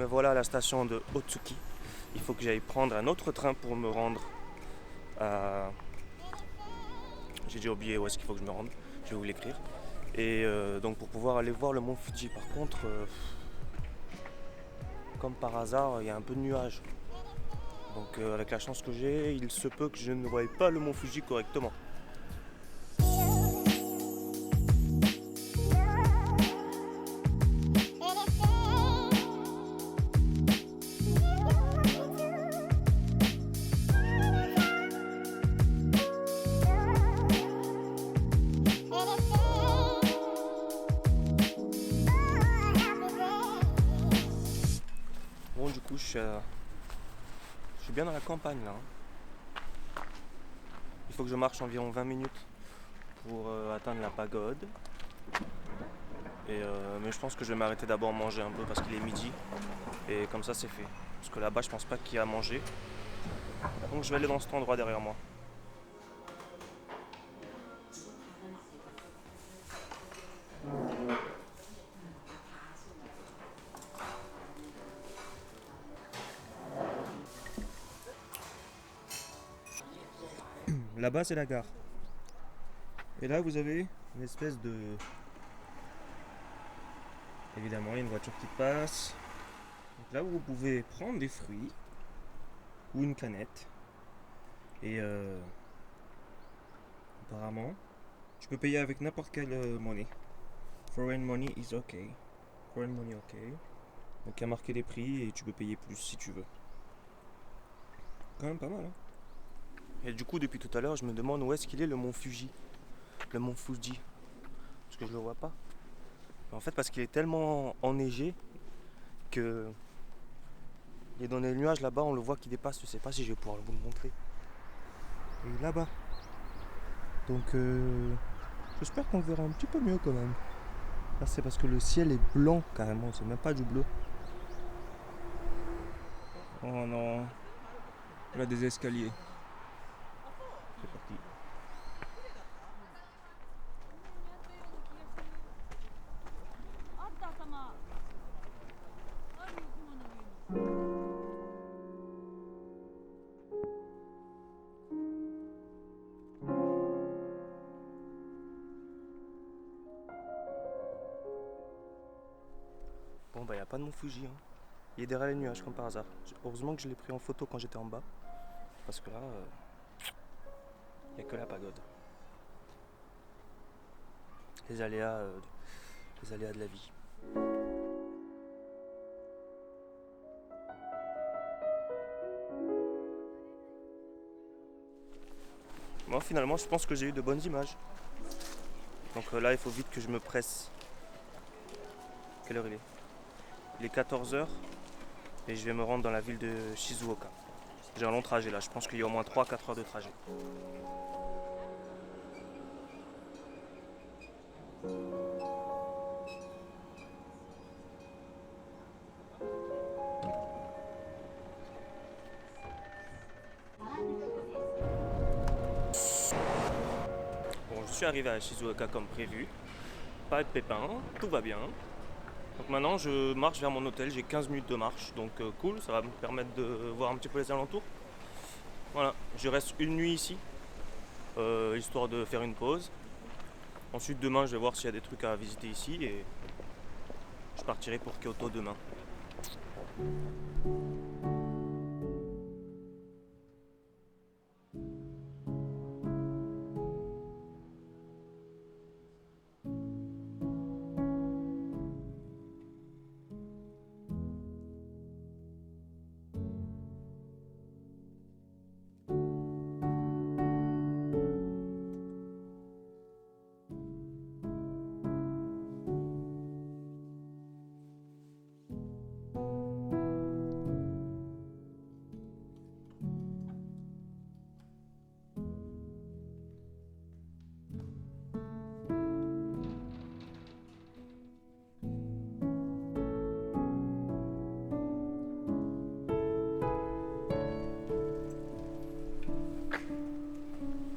voilà la station de Otsuki. Il faut que j'aille prendre un autre train pour me rendre à... J'ai déjà oublié où est-ce qu'il faut que je me rende. Je vais vous l'écrire. Et donc pour pouvoir aller voir le mont Fuji. Par contre, comme par hasard, il y a un peu de nuages. Donc avec la chance que j'ai, il se peut que je ne voie pas le mont Fuji correctement. Bon, du coup, je suis bien dans la campagne là. Il faut que je marche environ 20 minutes pour atteindre la pagode. Mais je pense que je vais m'arrêter d'abord manger un peu parce qu'il est midi. Et comme ça, c'est fait. Parce que là-bas, je pense pas qu'il y a à manger. Donc je vais aller dans cet endroit derrière moi. Là-bas, c'est la gare. Et là, vous avez une espèce de... Évidemment, il y a une voiture qui passe. Donc là où vous pouvez prendre des fruits ou une canette. Et apparemment, tu peux payer avec n'importe quelle monnaie. Foreign money is okay. Foreign money okay. Donc il y a marqué les prix et tu peux payer plus si tu veux. Quand même pas mal, hein. Et du coup, depuis tout à l'heure, je me demande où est-ce qu'il est le mont Fuji. Le mont Fuji. Parce que je le vois pas. En fait, parce qu'il est tellement enneigé que... Il est dans les nuages là-bas, on le voit qui dépasse. Je sais pas si je vais pouvoir vous le montrer. Et là-bas. Donc j'espère qu'on le verra un petit peu mieux quand même. Là c'est parce que le ciel est blanc carrément, c'est même pas du bleu. Oh non. Il y a des escaliers. C'est parti. Bon bah y a pas de mont Fuji, hein. Il est derrière les nuages comme par hasard. Heureusement que je l'ai pris en photo quand j'étais en bas. Parce que là, y a que la pagode. Les aléas, les aléas de la vie. Moi finalement je pense que j'ai eu de bonnes images. Donc là il faut vite que je me presse. Quelle heure il est? Il est 14h et je vais me rendre dans la ville de Shizuoka. J'ai un long trajet là, je pense qu'il y a au moins 3-4 heures de trajet. Bon, je suis arrivé à Shizuoka comme prévu. Pas de pépins, tout va bien. Donc maintenant je marche vers mon hôtel, j'ai 15 minutes de marche, donc cool, ça va me permettre de voir un petit peu les alentours. Voilà, je reste une nuit ici, histoire de faire une pause. Ensuite demain je vais voir s'il y a des trucs à visiter ici et je partirai pour Kyoto demain.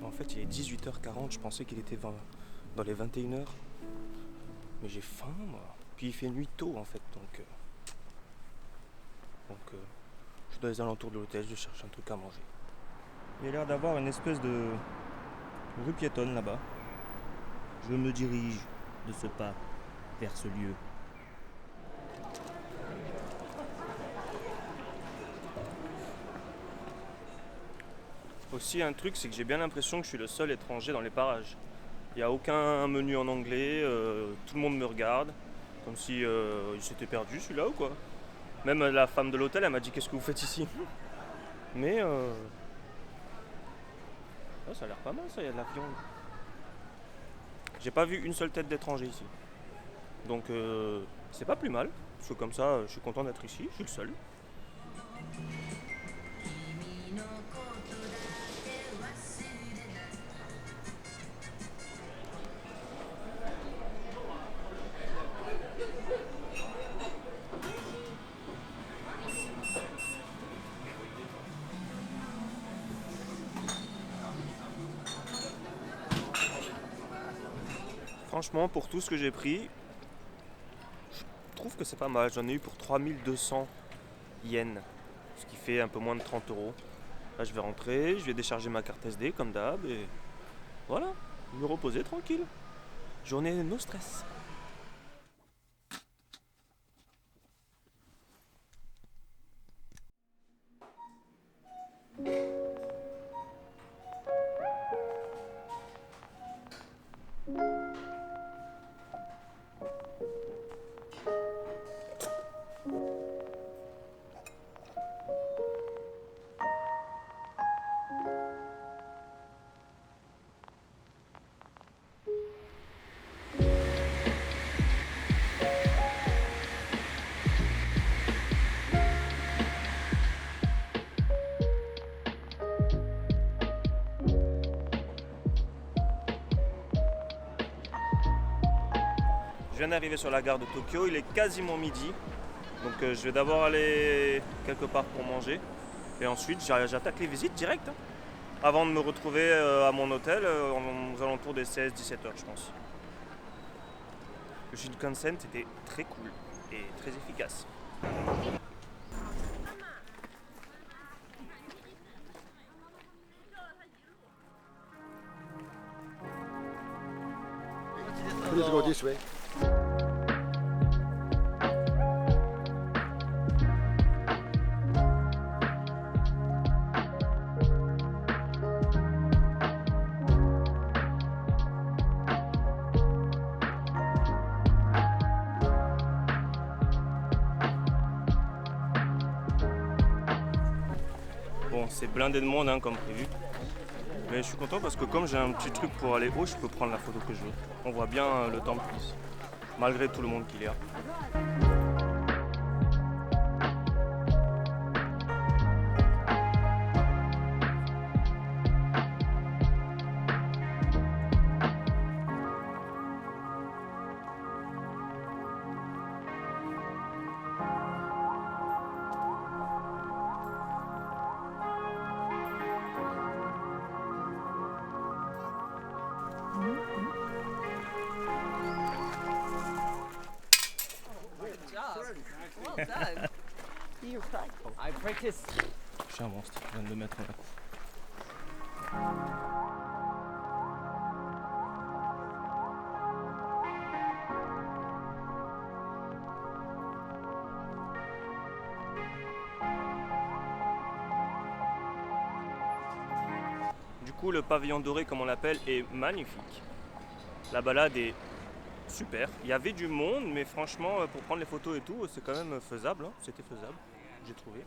En fait il est 18h40, je pensais qu'il était dans les 21h. Mais j'ai faim moi. Puis il fait nuit tôt en fait donc... Donc je suis dans les alentours de l'hôtel, je cherche un truc à manger. Il y a l'air d'avoir une espèce de rue piétonne là-bas. Je me dirige de ce pas vers ce lieu. Aussi un truc, c'est que j'ai bien l'impression que je suis le seul étranger dans les parages. Il n'y a aucun menu en anglais, tout le monde me regarde, comme si il s'était perdu celui-là ou quoi. Même la femme de l'hôtel, elle m'a dit qu'est-ce que vous faites ici. Mais ah, ça a l'air pas mal ça, il y a de la viande. J'ai pas vu une seule tête d'étranger ici. Donc c'est pas plus mal, parce que comme ça je suis content d'être ici, je suis le seul. Franchement, pour tout ce que j'ai pris, je trouve que c'est pas mal. J'en ai eu pour 3200 yens, ce qui fait un peu moins de 30 euros. Là, je vais rentrer, je vais décharger ma carte SD comme d'hab et voilà, me reposer tranquille. Journée no stress. Je viens d'arriver sur la gare de Tokyo, il est quasiment midi. Donc je vais d'abord aller quelque part pour manger. Et ensuite j'attaque les visites direct. Avant de me retrouver à mon hôtel aux alentours des 16-17 heures je pense. Le Shinkansen c'était très cool et très efficace. Please go this way. Bon, c'est blindé de monde comme prévu. Mais je suis content parce que comme j'ai un petit truc pour aller haut, je peux prendre la photo que je veux. On voit bien le temple ici, malgré tout le monde qu'il y a. Well done. You practice. I practice. Je suis un monstre, je viens de le mettre à la coup. Du coup, le pavillon doré, comme on l'appelle, est magnifique. La balade est super. Il y avait du monde, mais franchement, pour prendre les photos et tout, c'est quand même faisable. C'était faisable, j'ai trouvé.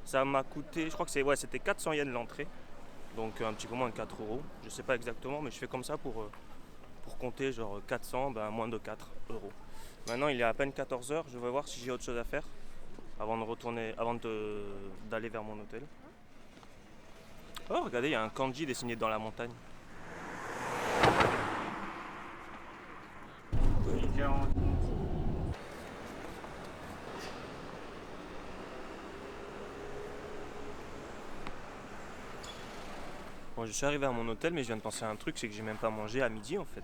Ça m'a coûté, je crois que c'était 400 yens l'entrée. Donc un petit peu moins de 4 euros. Je sais pas exactement, mais je fais comme ça pour compter genre 400, moins de 4 euros. Maintenant, il est à peine 14 heures. Je vais voir si j'ai autre chose à faire avant d'aller vers mon hôtel. Oh, regardez, il y a un kanji dessiné dans la montagne. Bon, je suis arrivé à mon hôtel, mais je viens de penser à un truc, c'est que j'ai même pas mangé à midi en fait.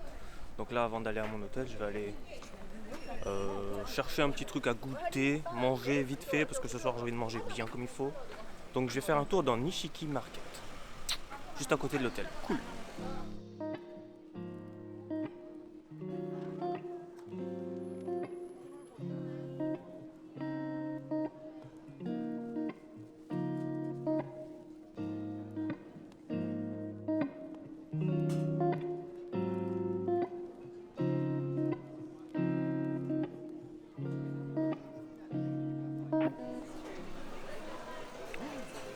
Donc là, avant d'aller à mon hôtel, je vais aller chercher un petit truc à goûter, manger vite fait, parce que ce soir j'ai envie de manger bien comme il faut. Donc je vais faire un tour dans Nishiki Market, juste à côté de l'hôtel. Cool.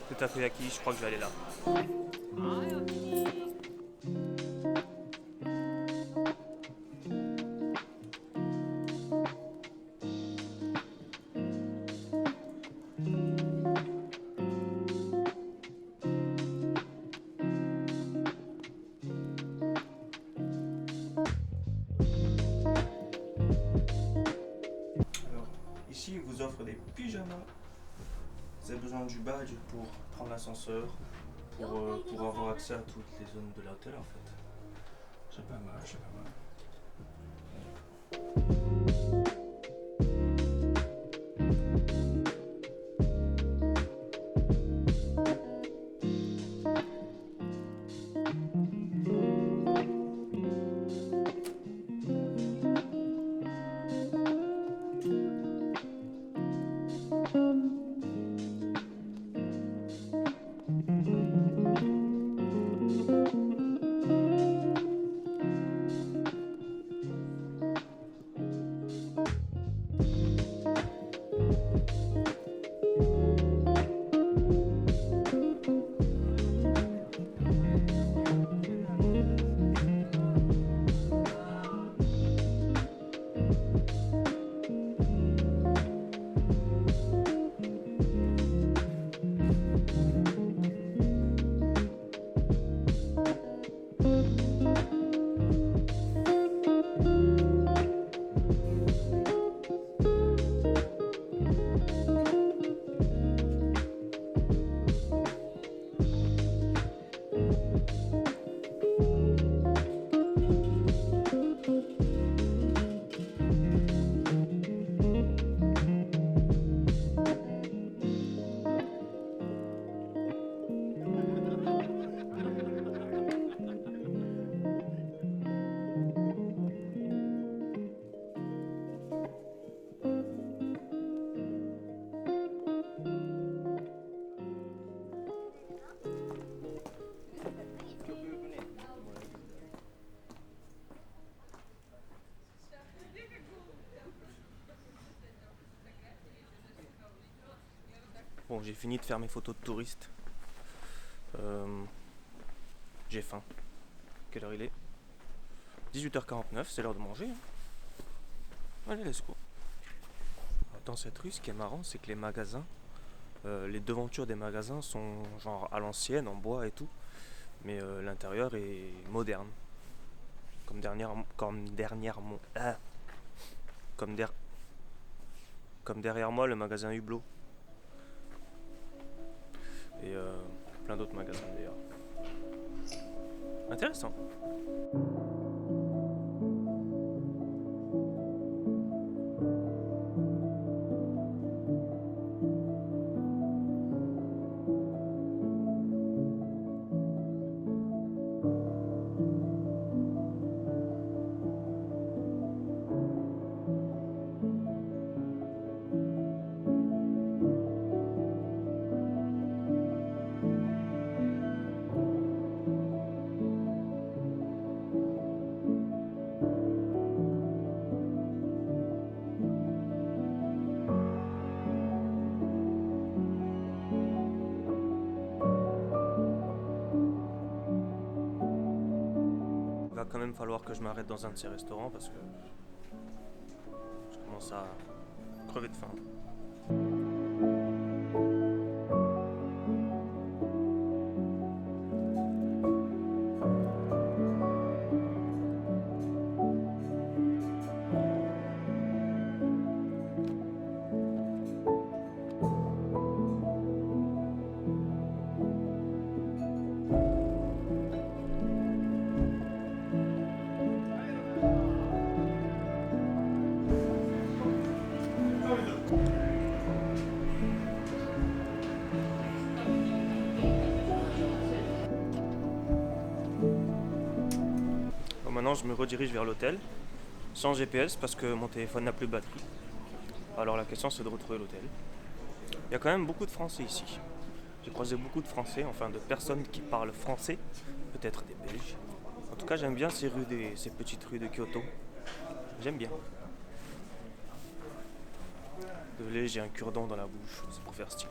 Le takoyaki, je crois que je vais aller là. Alors, ici, ils vous offrent des pyjamas. Vous avez besoin du badge pour prendre l'ascenseur, pour avoir accès à toutes les zones de l'hôtel en fait. C'est pas mal, c'est pas mal. Bon, j'ai fini de faire mes photos de touristes. J'ai faim. Quelle heure il est? 18h49, c'est l'heure de manger. Allez, let's go. Dans cette rue, ce qui est marrant, c'est que les magasins, les devantures des magasins sont genre à l'ancienne, en bois et tout. Mais l'intérieur est moderne. Comme derrière moi, le magasin Hublot. Et plein d'autres magasins d'ailleurs. Intéressant. Il va quand même falloir que je m'arrête dans un de ces restaurants parce que je commence à crever de faim. maintenant je me redirige vers l'hôtel, sans GPS parce que mon téléphone n'a plus de batterie. Alors la question c'est de retrouver l'hôtel. Il y a quand même beaucoup de Français ici. J'ai croisé beaucoup de Français, enfin de personnes qui parlent français, peut-être des Belges. En tout cas j'aime bien ces petites rues de Kyoto. J'aime bien. Désolé, j'ai un cure-dent dans la bouche, c'est pour faire style.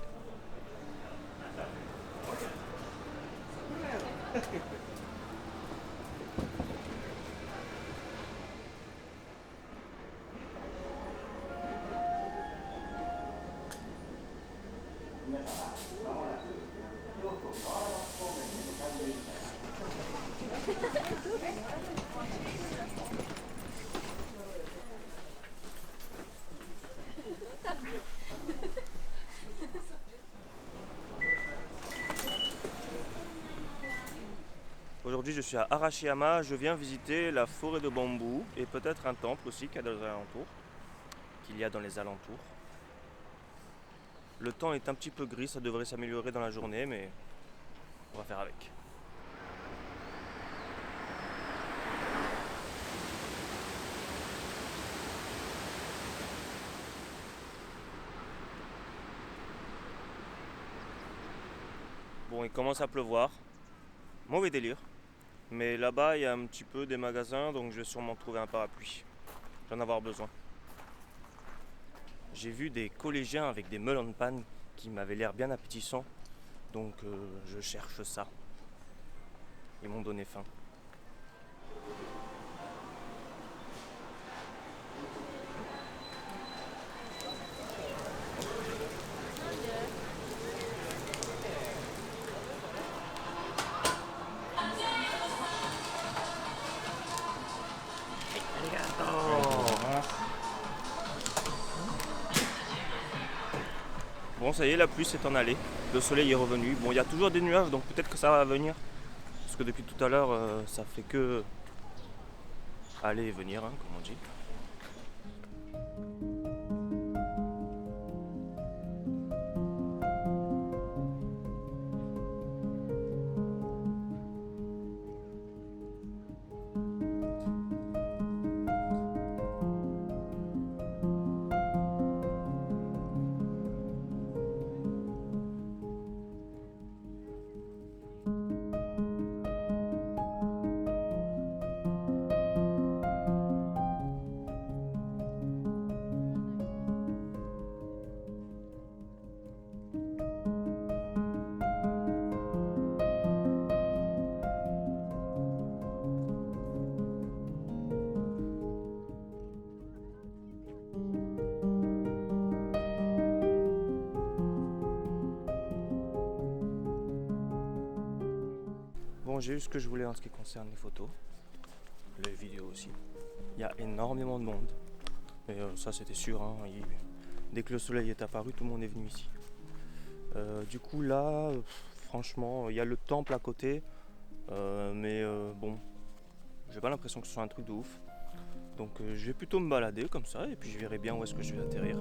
Aujourd'hui je suis à Arashiyama, je viens visiter la forêt de bambou et peut-être un temple aussi qu'il y a dans les alentours. Le temps est un petit peu gris, ça devrait s'améliorer dans la journée, mais on va faire avec. Bon, il commence à pleuvoir. Mauvais délire. Mais là-bas, il y a un petit peu des magasins, donc je vais sûrement trouver un parapluie. J'en avoir besoin. J'ai vu des collégiens avec des melons de panne qui m'avaient l'air bien appétissants. Donc je cherche ça. Ils m'ont donné faim. Bon, ça y est, la pluie s'est en allée. Le soleil est revenu. Bon, il y a toujours des nuages, donc peut-être que ça va venir. Parce que depuis tout à l'heure, ça fait que aller et venir, hein, comme on dit. Bon, j'ai eu ce que je voulais en ce qui concerne les photos, les vidéos aussi. Il y a énormément de monde. Mais ça c'était sûr, hein. Dès que le soleil est apparu, tout le monde est venu ici. Du coup là, franchement, il y a le temple à côté. Mais bon, j'ai pas l'impression que ce soit un truc de ouf. Donc je vais plutôt me balader comme ça et puis je verrai bien où est-ce que je vais atterrir.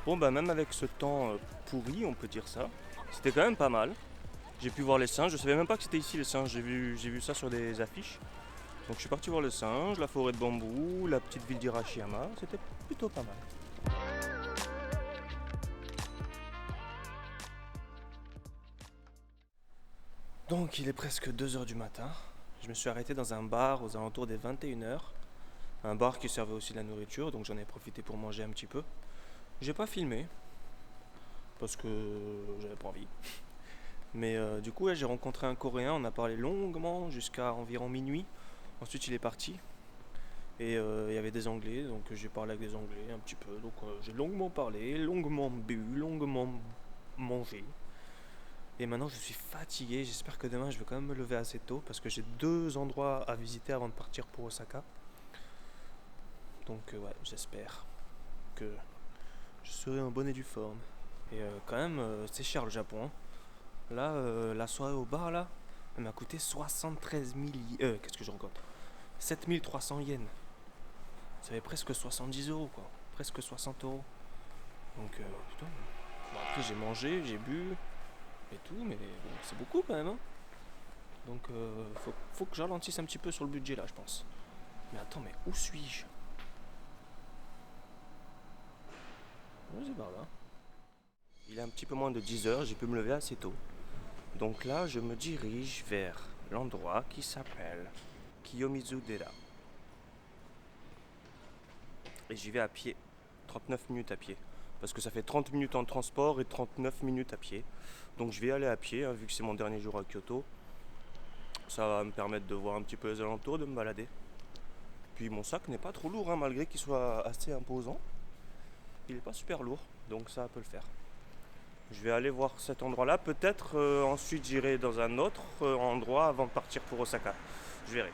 Bon bah même avec ce temps pourri, on peut dire ça, c'était quand même pas mal. J'ai pu voir les singes, je savais même pas que c'était ici les singes, j'ai vu ça sur des affiches. Donc je suis parti voir le singe, la forêt de bambou, la petite ville d'Hirashiyama, c'était plutôt pas mal. Donc il est presque 2h du matin, je me suis arrêté dans un bar aux alentours des 21h. Un bar qui servait aussi de la nourriture, donc j'en ai profité pour manger un petit peu. J'ai pas filmé, parce que j'avais pas envie. Mais du coup, ouais, j'ai rencontré un Coréen, on a parlé longuement jusqu'à environ minuit. Ensuite, il est parti. Et il y avait des Anglais, donc j'ai parlé avec des Anglais un petit peu. Donc j'ai longuement parlé, longuement bu, longuement mangé. Et maintenant, je suis fatigué. J'espère que demain, je vais quand même me lever assez tôt parce que j'ai 2 endroits à visiter avant de partir pour Osaka. Donc ouais, j'espère que je serai en bonne et due forme. Et quand même, c'est cher le Japon. Hein. Là, la soirée au bar, là, elle m'a coûté 73 000 qu'est-ce que je raconte 7300 yens. Ça fait presque 70 euros, quoi. Presque 60 euros. Donc, putain. Bon, après, j'ai mangé, j'ai bu et tout, mais bon, c'est beaucoup quand même. Hein. Donc, faut que j'alentisse un petit peu sur le budget, là, je pense. Mais attends, mais où suis-je? Je sais pas, là. Il est un petit peu moins de 10h, j'ai pu me lever assez tôt. Donc là, je me dirige vers l'endroit qui s'appelle Kiyomizu-dera. Et j'y vais à pied, 39 minutes à pied. Parce que ça fait 30 minutes en transport et 39 minutes à pied. Donc je vais aller à pied, hein, vu que c'est mon dernier jour à Kyoto. Ça va me permettre de voir un petit peu les alentours, de me balader. Puis mon sac n'est pas trop lourd, hein, malgré qu'il soit assez imposant. Il n'est pas super lourd, donc ça peut le faire. Je vais aller voir cet endroit-là. Peut-être ensuite j'irai dans un autre endroit avant de partir pour Osaka. Je verrai.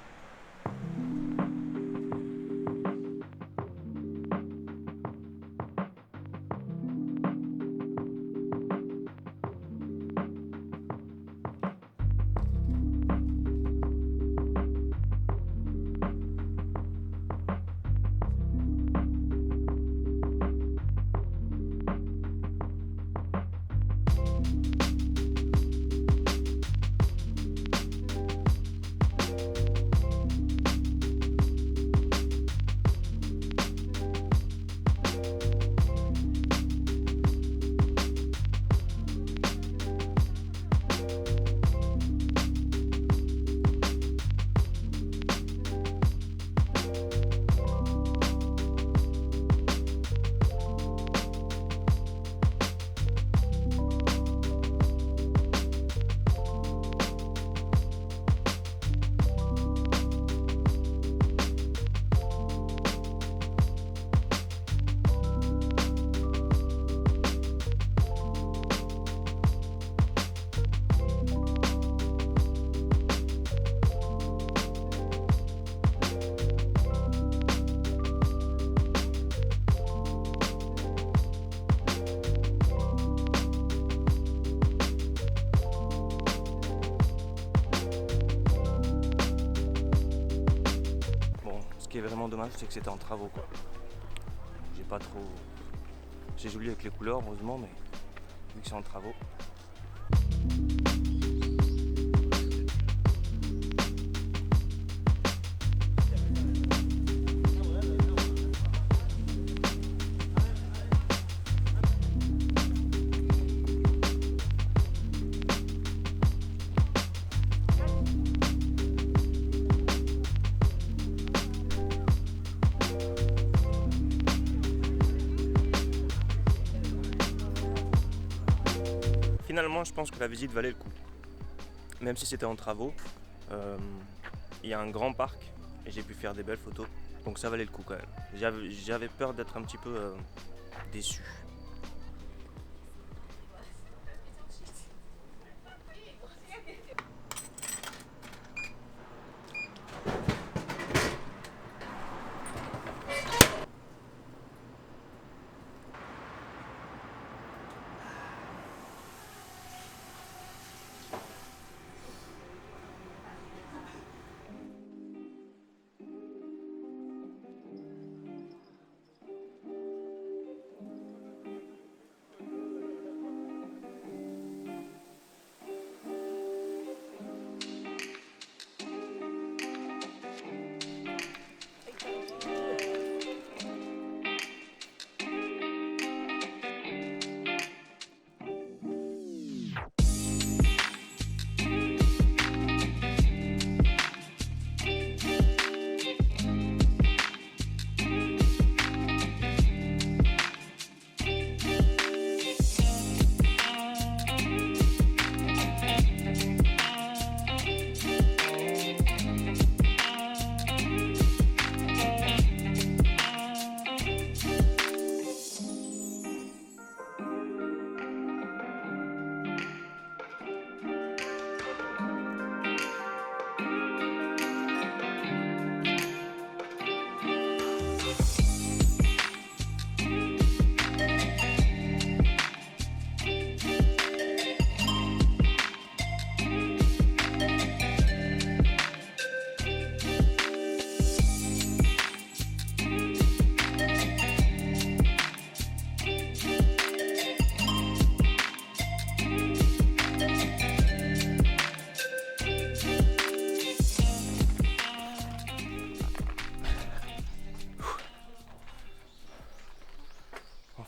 Ce qui est vraiment dommage, c'est que c'était en travaux, quoi. J'ai pas trop... J'ai joli avec les couleurs, heureusement, mais vu que c'est en travaux... Finalement, je pense que la visite valait le coup. Même si c'était en travaux, il y a un grand parc et j'ai pu faire des belles photos. Donc ça valait le coup quand même. J'avais peur d'être un petit peu déçu.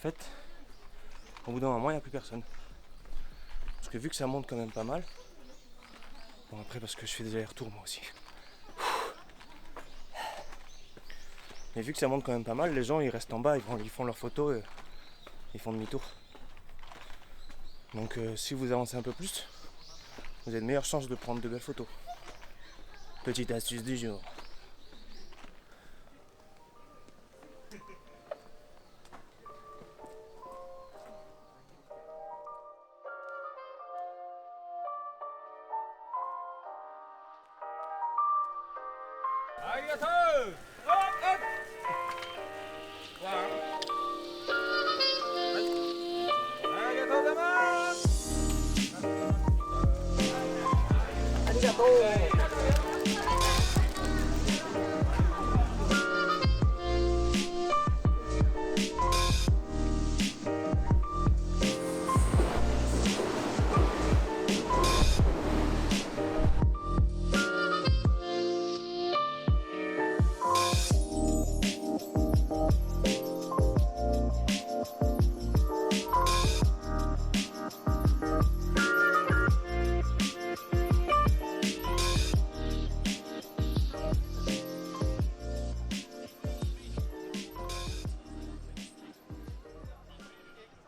fait, au bout d'un moment, il n'y a plus personne. Parce que vu que ça monte quand même pas mal, bon après parce que je fais des allers-retours moi aussi. Mais vu que ça monte quand même pas mal, les gens ils restent en bas, ils font leurs photos et ils font demi-tour. Donc si vous avancez un peu plus, vous avez de meilleures chances de prendre de belles photos. Petite astuce du jour. Arigato!